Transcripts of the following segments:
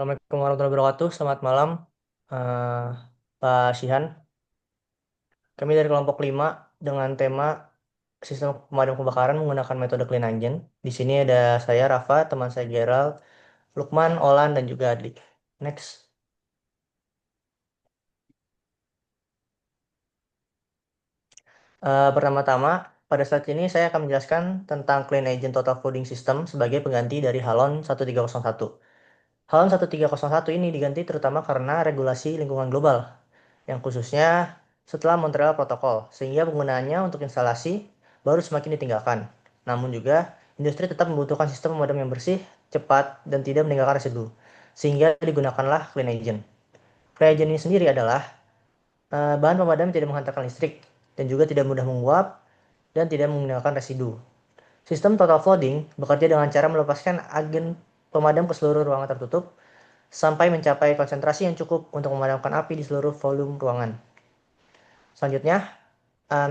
Assalamualaikum warahmatullahi wabarakatuh. Selamat malam, eh, Pak Sihan. Kami dari kelompok 5 dengan tema sistem pemadam kebakaran menggunakan metode Clean Engine. Di sini ada saya, Rafa, teman saya Gerald, Lukman, Olan, dan juga Adli. Next. Pertama-tama, pada saat ini saya akan menjelaskan tentang Clean Engine Total Flooding System sebagai pengganti dari Halon 1301. Halon 1301 ini diganti terutama karena regulasi lingkungan global, yang khususnya setelah Montreal Protocol, sehingga penggunaannya untuk instalasi baru semakin ditinggalkan. Namun juga, industri tetap membutuhkan sistem pemadam yang bersih, cepat, dan tidak meninggalkan residu, sehingga digunakanlah Clean Engine. Clean Engine ini sendiri adalah bahan pemadam yang tidak menghantarkan listrik, dan juga tidak mudah menguap, dan tidak meninggalkan residu. Sistem total flooding bekerja dengan cara melepaskan agen pemadam ke seluruh ruangan tertutup, sampai mencapai konsentrasi yang cukup untuk memadamkan api di seluruh volume ruangan. Selanjutnya,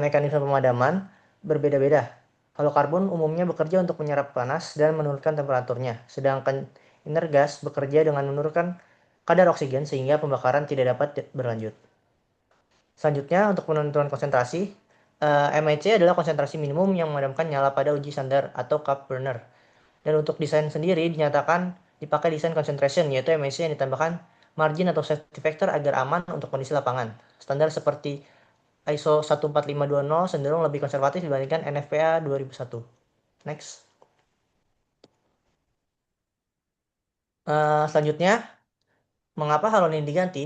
mekanisme pemadaman berbeda-beda. Halokarbon umumnya bekerja untuk menyerap panas dan menurunkan temperaturnya, sedangkan inert gas bekerja dengan menurunkan kadar oksigen sehingga pembakaran tidak dapat berlanjut. Selanjutnya, untuk penentuan konsentrasi, MIC adalah konsentrasi minimum yang memadamkan nyala pada uji standar atau cup burner. Dan untuk desain sendiri dinyatakan dipakai desain concentration, yaitu MIC yang ditambahkan margin atau safety factor agar aman untuk kondisi lapangan. Standar seperti ISO 14520 cenderung lebih konservatif dibandingkan NFPA 2001. Next. Selanjutnya, mengapa halon ini diganti?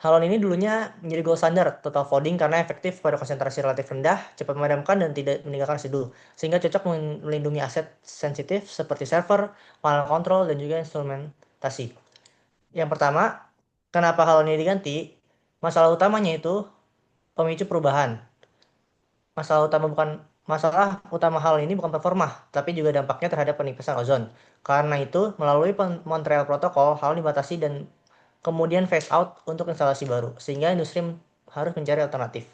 Halon ini dulunya menjadi gold standard total flooding karena efektif pada konsentrasi relatif rendah, cepat memadamkan, dan tidak meninggalkan residu, sehingga cocok melindungi aset sensitif seperti server, panel kontrol, dan juga instrumentasi. Yang pertama, kenapa halon ini diganti? Masalah utamanya itu pemicu perubahan. Masalah utama hal ini bukan performa, tapi juga dampaknya terhadap penipisan ozon. Karena itu, melalui Montreal Protocol, hal dibatasi dan kemudian phase out untuk instalasi baru, sehingga industri harus mencari alternatif.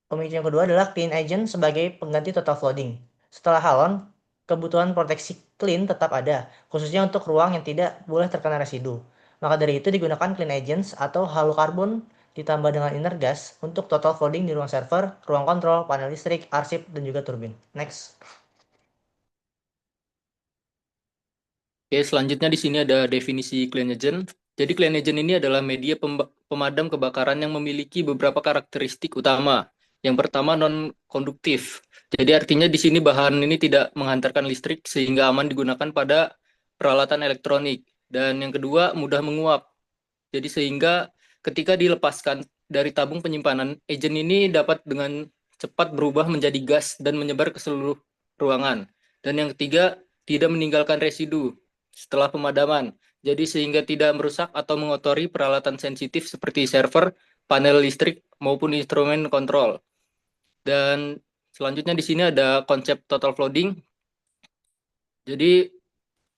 Pemicu yang kedua adalah clean agent sebagai pengganti total flooding. Setelah halon, kebutuhan proteksi clean tetap ada, khususnya untuk ruang yang tidak boleh terkena residu. Maka dari itu digunakan clean agents atau halokarbon ditambah dengan inert gas untuk total flooding di ruang server, ruang kontrol, panel listrik, arsip, dan juga turbin. Next. Oke, selanjutnya di sini ada definisi clean agent. Jadi clean agent ini adalah media pemadam kebakaran yang memiliki beberapa karakteristik utama. Yang pertama non-konduktif. Jadi artinya di sini bahan ini tidak menghantarkan listrik sehingga aman digunakan pada peralatan elektronik. Dan yang kedua mudah menguap. Jadi sehingga ketika dilepaskan dari tabung penyimpanan, agent ini dapat dengan cepat berubah menjadi gas dan menyebar ke seluruh ruangan. Dan yang ketiga, tidak meninggalkan residu setelah pemadaman. Jadi sehingga tidak merusak atau mengotori peralatan sensitif seperti server, panel listrik, maupun instrumen kontrol. Dan selanjutnya di sini ada konsep total flooding. Jadi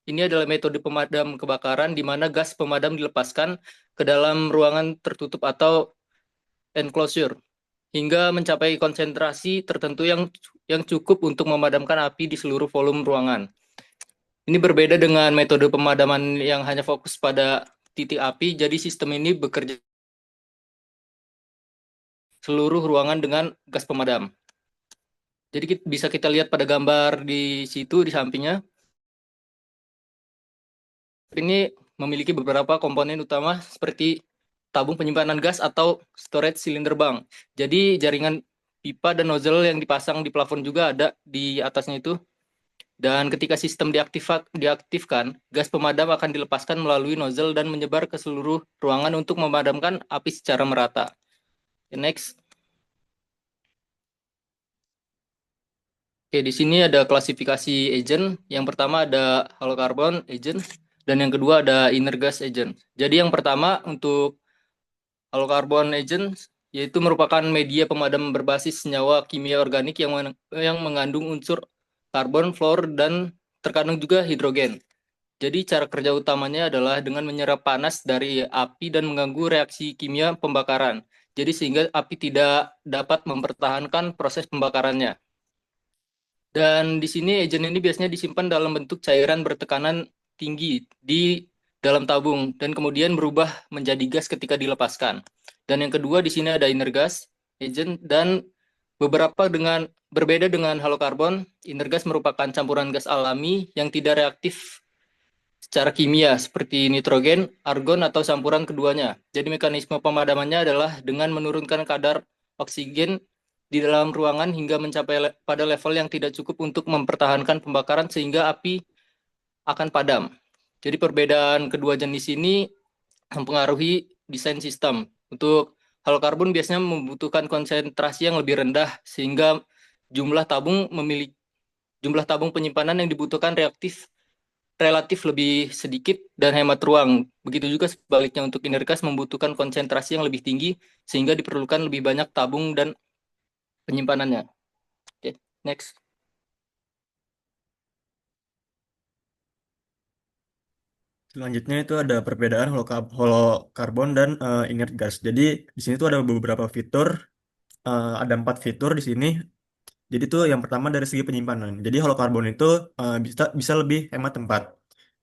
ini adalah metode pemadam kebakaran di mana gas pemadam dilepaskan ke dalam ruangan tertutup atau enclosure hingga mencapai konsentrasi tertentu yang cukup untuk memadamkan api di seluruh volume ruangan. Ini berbeda dengan metode pemadaman yang hanya fokus pada titik api, jadi sistem ini bekerja seluruh ruangan dengan gas pemadam. Jadi bisa kita lihat pada gambar di situ di sampingnya. Ini memiliki beberapa komponen utama seperti tabung penyimpanan gas atau storage cylinder bank. Jadi jaringan pipa dan nozzle yang dipasang di plafon juga ada di atasnya itu. Dan ketika sistem diaktifkan, gas pemadam akan dilepaskan melalui nozzle dan menyebar ke seluruh ruangan untuk memadamkan api secara merata. Next. Oke, di sini ada klasifikasi agent. Yang pertama ada halocarbon agent dan yang kedua ada inert gas agent. Jadi yang pertama untuk halocarbon agent yaitu merupakan media pemadam berbasis senyawa kimia organik yang mengandung unsur karbon, fluor, dan terkadang juga hidrogen. Jadi cara kerja utamanya adalah dengan menyerap panas dari api dan mengganggu reaksi kimia pembakaran. Jadi sehingga api tidak dapat mempertahankan proses pembakarannya. Dan di sini agent ini biasanya disimpan dalam bentuk cairan bertekanan tinggi dalam tabung dan kemudian berubah menjadi gas ketika dilepaskan. Dan yang kedua di sini ada inert gas agent dan berbeda dengan halokarbon, inert gas merupakan campuran gas alami yang tidak reaktif secara kimia seperti nitrogen, argon atau campuran keduanya. Jadi mekanisme pemadamannya adalah dengan menurunkan kadar oksigen di dalam ruangan hingga mencapai pada level yang tidak cukup untuk mempertahankan pembakaran sehingga api akan padam. Jadi perbedaan kedua jenis ini mempengaruhi desain sistem. Untuk halokarbon biasanya membutuhkan konsentrasi yang lebih rendah sehingga jumlah tabung memiliki jumlah tabung penyimpanan yang dibutuhkan relatif lebih sedikit dan hemat ruang. Begitu juga sebaliknya untuk inert gas membutuhkan konsentrasi yang lebih tinggi sehingga diperlukan lebih banyak tabung dan penyimpanannya. Oke, next. Selanjutnya itu ada perbedaan holokarbon dan inert gas. Jadi di sini tuh ada beberapa fitur, ada 4 fitur di sini. Jadi tuh yang pertama dari segi penyimpanan. Jadi holokarbon itu bisa bisa lebih hemat tempat.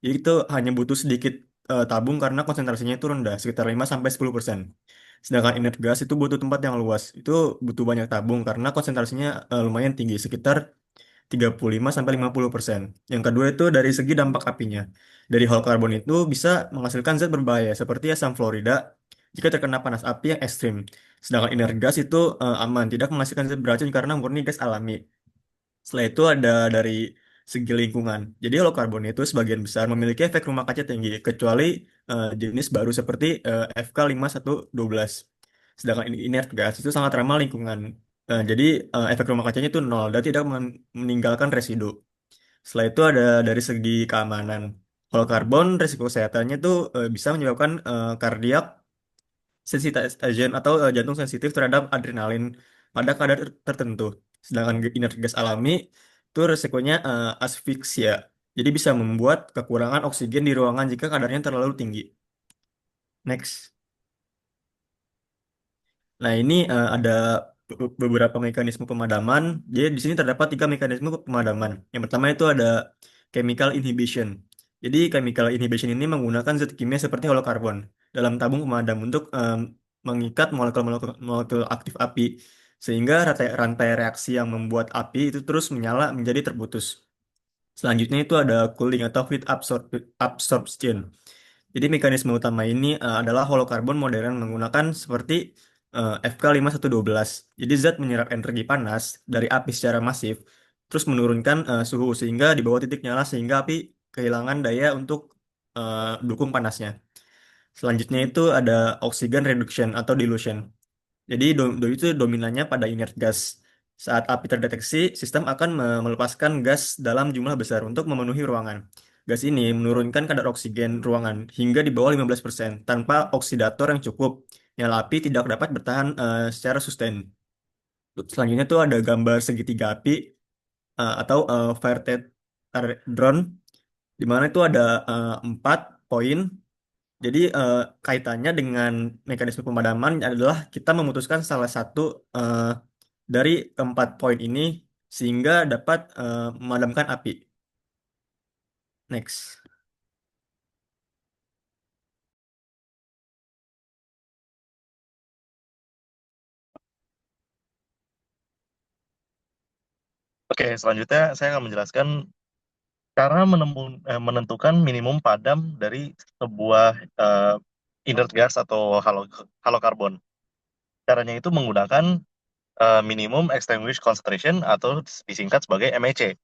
Jadi itu hanya butuh sedikit tabung karena konsentrasinya itu rendah, sekitar 5 sampai 10%. Sedangkan inert gas itu butuh tempat yang luas. Itu butuh banyak tabung karena konsentrasinya lumayan tinggi, sekitar 35 sampai 50%. Yang kedua itu dari segi dampak apinya. Dari hal karbon itu bisa menghasilkan zat berbahaya seperti asam fluorida jika terkena panas api yang ekstrim. Sedangkan inert gas itu aman, tidak menghasilkan zat beracun karena murni gas alami. Setelah itu ada dari segi lingkungan. Jadi hal karbon itu sebagian besar memiliki efek rumah kaca tinggi, kecuali jenis baru seperti FK5112. Sedangkan inert gas itu sangat ramah lingkungan. Jadi efek rumah kacanya itu nol dan tidak meninggalkan residu. Setelah itu ada dari segi keamanan. Kalau karbon, resiko kesehatannya itu bisa menyebabkan kardiak sensitization agent atau jantung sensitif terhadap adrenalin pada kadar tertentu. Sedangkan inert gas alami itu resikonya asfiksia. Jadi bisa membuat kekurangan oksigen di ruangan jika kadarnya terlalu tinggi. Next. Nah, ini ada beberapa mekanisme pemadaman. Jadi di sini terdapat 3 mekanisme pemadaman. Yang pertama itu ada chemical inhibition. Jadi chemical inhibition ini menggunakan zat kimia seperti halokarbon dalam tabung pemadam untuk mengikat molekul-molekul aktif api sehingga rantai reaksi yang membuat api itu terus menyala menjadi terputus. Selanjutnya itu ada cooling atau absorption. Jadi mekanisme utama ini adalah halokarbon modern menggunakan seperti FK5112. Jadi zat menyerap energi panas dari api secara masif, terus menurunkan suhu sehingga di bawah titik nyala sehingga api kehilangan daya untuk dukung panasnya. Selanjutnya itu ada oxygen reduction atau dilution. Jadi itu dominannya pada inert gas. Saat api terdeteksi, sistem akan melepaskan gas dalam jumlah besar untuk memenuhi ruangan. Gas ini menurunkan kadar oksigen ruangan hingga di bawah 15% tanpa oksidator yang cukup. Nyala api tidak dapat bertahan secara sustain. Selanjutnya tuh ada gambar segitiga api atau fire drone, di mana itu ada 4 poin. Jadi kaitannya dengan mekanisme pemadaman adalah kita memutuskan salah satu eh, dari keempat poin ini sehingga dapat memadamkan api. Next. Oke, selanjutnya saya akan menjelaskan cara menentukan minimum padam dari sebuah eh, inert gas atau halokarbon. Caranya itu menggunakan minimum extinguished concentration atau disingkat sebagai MEC.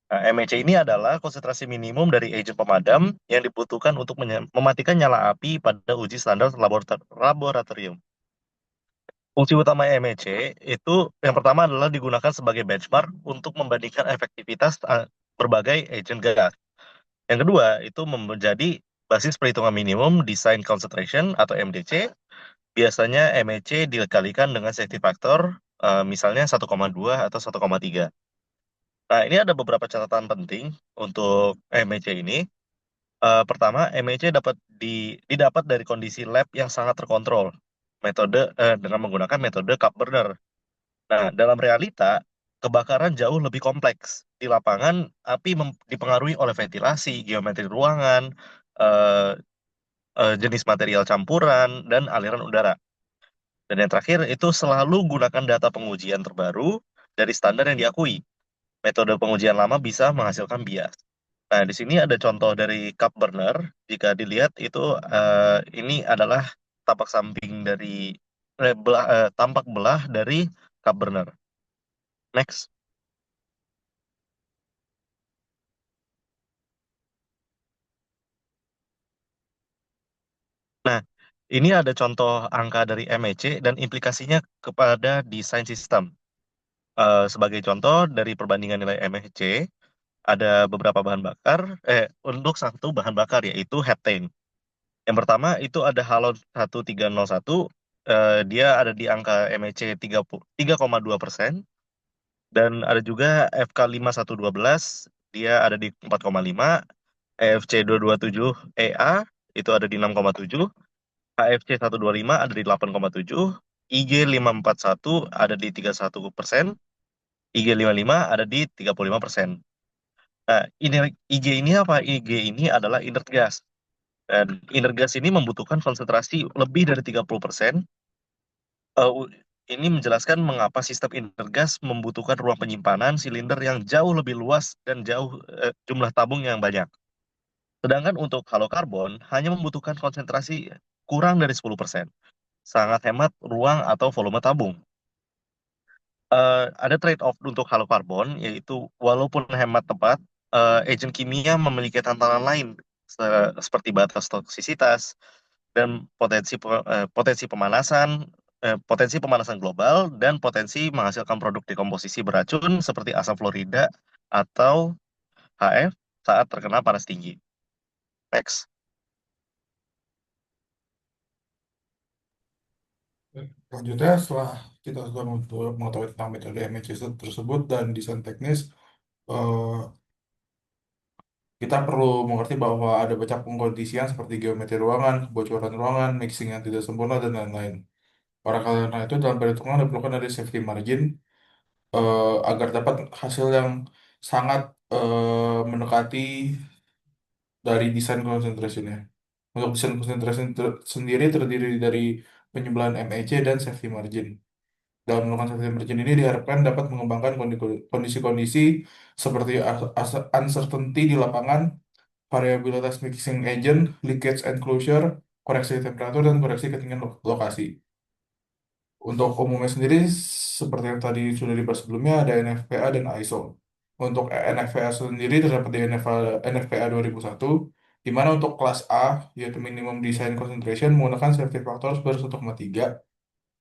Nah, MEC ini adalah konsentrasi minimum dari agent pemadam yang dibutuhkan untuk mematikan nyala api pada uji standar laboratorium. Fungsi utama MEC itu yang pertama adalah digunakan sebagai benchmark untuk membandingkan efektivitas berbagai agent gas. Yang kedua itu menjadi basis perhitungan minimum design concentration atau MDC. Biasanya MEC dikalikan dengan safety factor, misalnya 1,2 atau 1,3. Nah, ini ada beberapa catatan penting untuk MEC ini. Pertama, MEC didapat dari kondisi lab yang sangat terkontrol, dengan menggunakan metode cup burner. Nah, dalam realita, kebakaran jauh lebih kompleks. Di lapangan, api dipengaruhi oleh ventilasi, geometri ruangan, eh, jenis material campuran, dan aliran udara. Dan yang terakhir itu selalu gunakan data pengujian terbaru dari standar yang diakui. Metode pengujian lama bisa menghasilkan bias. Nah, di sini ada contoh dari cup burner. Jika dilihat itu ini adalah tapak samping dari tampak belah dari cup burner. Next. Nah, ini ada contoh angka dari MEC dan implikasinya kepada desain sistem. Sebagai contoh dari perbandingan nilai MEC, ada beberapa bahan bakar, untuk satu bahan bakar yaitu heptane. Yang pertama itu ada halon 1301, dia ada di angka MEC 3,2%, dan ada juga FK 5112, dia ada di 4,5, EFC 227 EA itu ada di 6,7, HFC 125 ada di 8,7, IG 541 ada di 31%, IG 55 ada di 35%. Nah, ini IG ini apa? IG ini adalah inert gas. Dan inert gas ini membutuhkan konsentrasi lebih dari 30%. Ini menjelaskan mengapa sistem inert gas membutuhkan ruang penyimpanan silinder yang jauh lebih luas dan jumlah tabung yang banyak. Sedangkan untuk halokarbon hanya membutuhkan konsentrasi kurang dari 10%. Sangat hemat ruang atau volume tabung. Ada trade-off untuk halokarbon, yaitu walaupun hemat tepat, agen kimia memiliki tantangan lain seperti batas toksisitas dan potensi pemanasan global dan potensi menghasilkan produk dekomposisi beracun seperti asam fluorida atau HF saat terkena panas tinggi. Next. Selanjutnya, setelah kita sudah mengetahui tentang metode MHC tersebut dan desain teknis, eh, kita perlu mengerti bahwa ada banyak pengkondisian seperti geometri ruangan, kebocoran ruangan, mixing yang tidak sempurna, dan lain-lain. Para karena itu, dalam perhitungan diperlukan ada safety margin agar dapat hasil yang sangat mendekati dari desain concentration-nya. Untuk desain concentration sendiri terdiri dari penyebelahan MEC dan safety margin. Dalam melakukan safety margin ini diharapkan dapat mengembangkan kondisi-kondisi seperti uncertainty di lapangan, variabilitas mixing agent, leakage and closure, koreksi temperatur, dan koreksi ketinggian lokasi. Untuk umumnya sendiri, seperti yang tadi sudah dibahas sebelumnya, ada NFPA dan ISO. Untuk NFPA sendiri terdapat di NFPA 2001, di mana untuk kelas A, yaitu minimum design concentration, menggunakan safety factor sebanyak 1,3.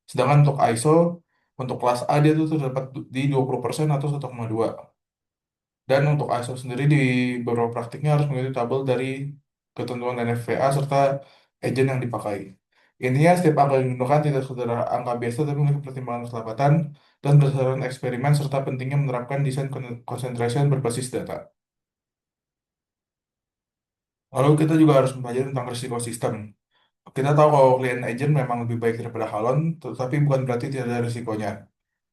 Sedangkan untuk ISO, untuk kelas A dia tuh terdapat di 20% atau 1,2. Dan untuk ISO sendiri di beberapa praktiknya harus mengikuti tabel dari ketentuan NFPA serta agent yang dipakai. Intinya setiap angka yang digunakan tidak sekedar angka biasa tapi memiliki pertimbangan keselamatan dan berdasarkan eksperimen serta pentingnya menerapkan desain concentration berbasis data. Lalu kita juga harus mempelajari tentang risiko sistem. Kita tahu kalau klien agent memang lebih baik daripada halon, tetapi bukan berarti tidak ada risikonya.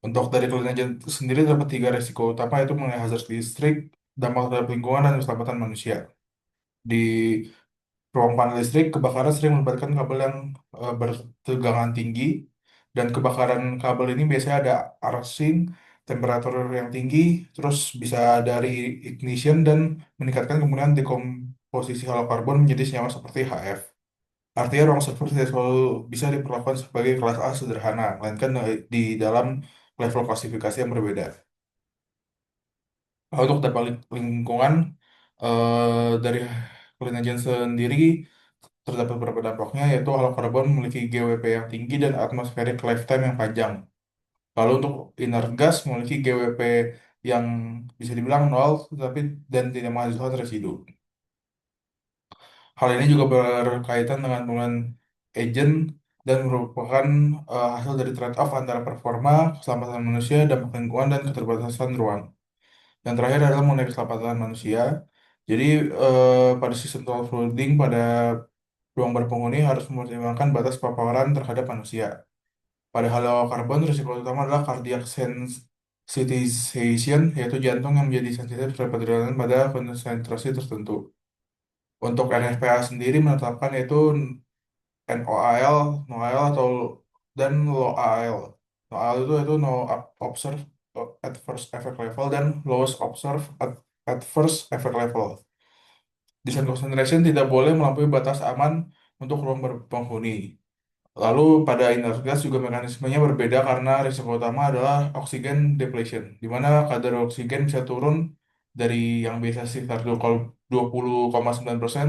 Untuk dari klien agent sendiri terdapat tiga risiko utama, yaitu mengenai hazard listrik, dampak terhadap lingkungan, dan keselamatan manusia. Di ruang panel listrik, kebakaran sering melibatkan kabel yang bertegangan tinggi, dan kebakaran kabel ini biasanya ada arcing, temperatur yang tinggi, terus bisa dari ignition dan meningkatkan kemungkinan dekomposisi halokarbon menjadi senyawa seperti HF. Artinya ruang server tidak selalu bisa diperlakukan sebagai kelas A sederhana, melainkan di dalam level klasifikasi yang berbeda. Lalu untuk dampak lingkungan, dari Clean sendiri terdapat beberapa dampaknya, yaitu halokarbon memiliki GWP yang tinggi dan atmospheric lifetime yang panjang. Lalu untuk inert gas memiliki GWP yang bisa dibilang nol, tetapi dan tidak menghasilkan residu. Hal ini juga berkaitan dengan penggunaan agent dan merupakan hasil dari trade-off antara performa, keselamatan manusia, dampak lingkungan, dan keterbatasan ruang. Yang terakhir adalah mengenai keselamatan manusia. Jadi pada sistem total flooding pada ruang berpenghuni harus mempertimbangkan batas paparan terhadap manusia. Pada halokarbon, risiko utama adalah cardiac sensitization, yaitu jantung yang menjadi sensitif terhadap adrenalin pada konsentrasi tertentu. Untuk NFPA sendiri menetapkan yaitu NOAL, NOAL atau dan LOAL. NOAL itu no observe at first effect level dan lowest observe at first effect level. Desain concentration tidak boleh melampaui batas aman untuk ruang berpenghuni. Lalu pada inert gas juga mekanismenya berbeda karena risiko utama adalah oksigen depletion, di mana kadar oksigen bisa turun dari yang biasa sekitar 20,9%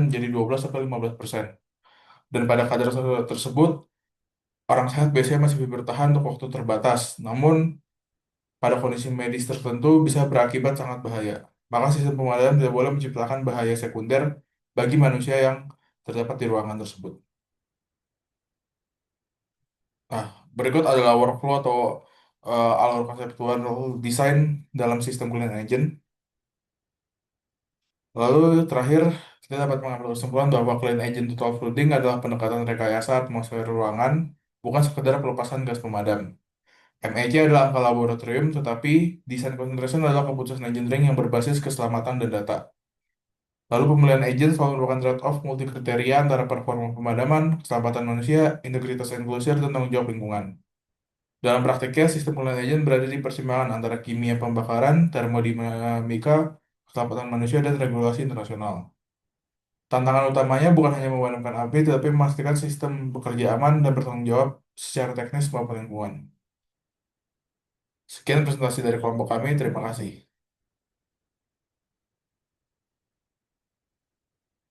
jadi 12 sampai 15%. Dan pada kadar tersebut, orang sehat biasanya masih bertahan untuk waktu terbatas. Namun, pada kondisi medis tertentu bisa berakibat sangat bahaya. Maka sistem pemadaman tidak boleh menciptakan bahaya sekunder bagi manusia yang terdapat di ruangan tersebut. Nah, berikut adalah workflow atau alur konseptual desain dalam sistem clean agent. Lalu terakhir, kita dapat mengambil kesimpulan bahwa clean agent total flooding adalah pendekatan rekayasa atmosfer ruangan, bukan sekedar pelepasan gas pemadam. MEC adalah angka laboratorium, tetapi desain concentration adalah keputusan engineering yang berbasis keselamatan dan data. Lalu pemilihan agent selalu merupakan trade-off multi kriteria antara performa pemadaman, keselamatan manusia, integritas enclosure, dan tanggung jawab lingkungan. Dalam praktiknya, sistem coolant agent berada di persimpangan antara kimia pembakaran, termodinamika, keselamatan manusia, dan regulasi internasional. Tantangan utamanya bukan hanya memadamkan api, tetapi memastikan sistem bekerja aman dan bertanggung jawab secara teknis maupun lingkungan. Sekian presentasi dari kelompok kami, terima kasih.